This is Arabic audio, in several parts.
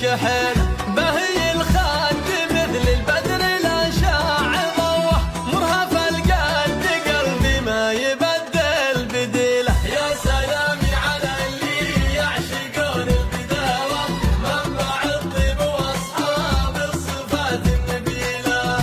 كحل بهي الخد مثل البدر لا شاع ضوح مرهف القد قلبي ما يبدل بديله. يا سلامي على اللي يعشقون البداوة منبع الطيب واصحاب الصفات النبيله.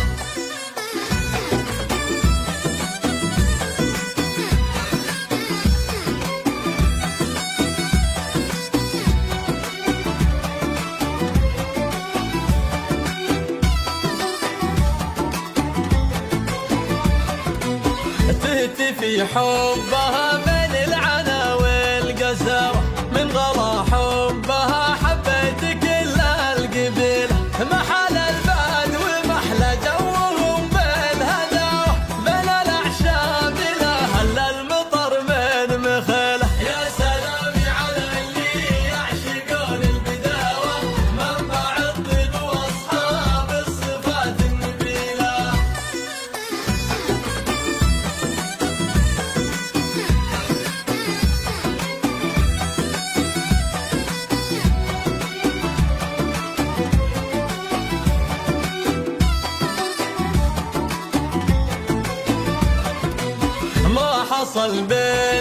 تهتفي حبها من العنا والقساوة من غلا حبها حبيت كل القبيل محل البعد ومحلى جوهم بالهداوة بين الأعشاب لا هل المطر من مخيله. يا سلامي على اللي يعشقون البداوة منبع الطيب واصحاب الصفات النبيله. ما حصل بين